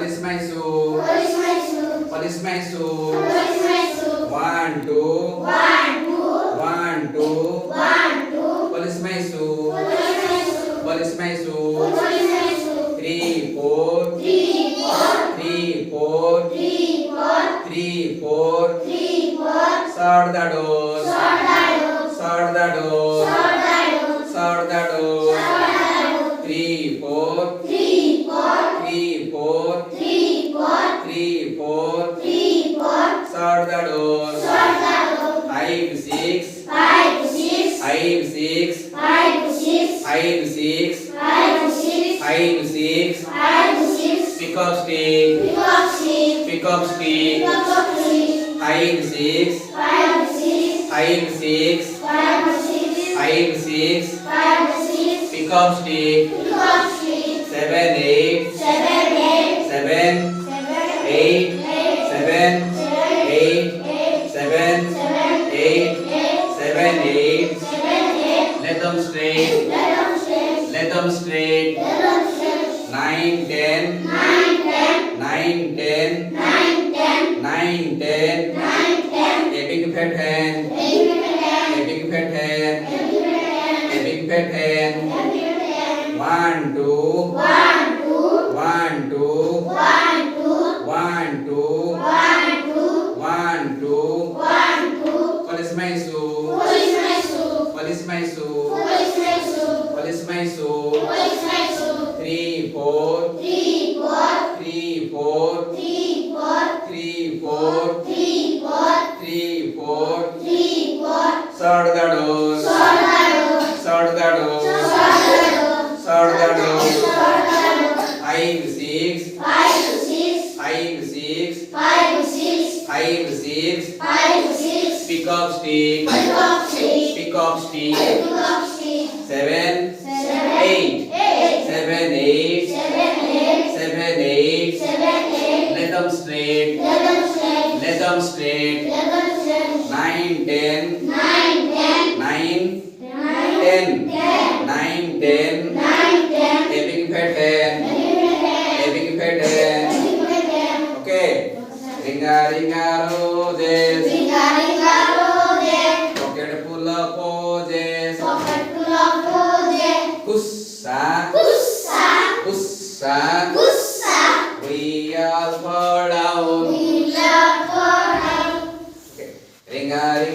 Police my shoe. Police my shoe. 1, 2. 1, 2. Police my shoe. Police my shoe. 3, 4. 3, 4. 3, 4. Shut the door. Shut the door. Shut the door. 3, 4. 3, 4. 3, 4. Shut the door. 5, 6. 5, 6. 5, 6. 5, 6. Pick up stick. Pick up stick. 5, 6. 5, 6. 5, 6. Pick up stick. 7, 8. 7. 8. 7. 8. 7. 8. 7, 8. Let them straight. Let them straight. 9, 10. 9, 10. 9, 10. A big fat hand. A big fat hand. A big fat hand. 1, 2. 1, 2. 1, 2. 1, 2. Police my shoe. Police my shoe. Police my shoe. 3, 4. 3, 4. 3, 4. 3, 4. Shut the door. Shut the door. Shut the door. 5, 6. 5, 6. 5, 6. Pick up stick. Pick up stick. 7, 8. 7, 8. 7, 8. Let them straight. Let them straight. 9, 10.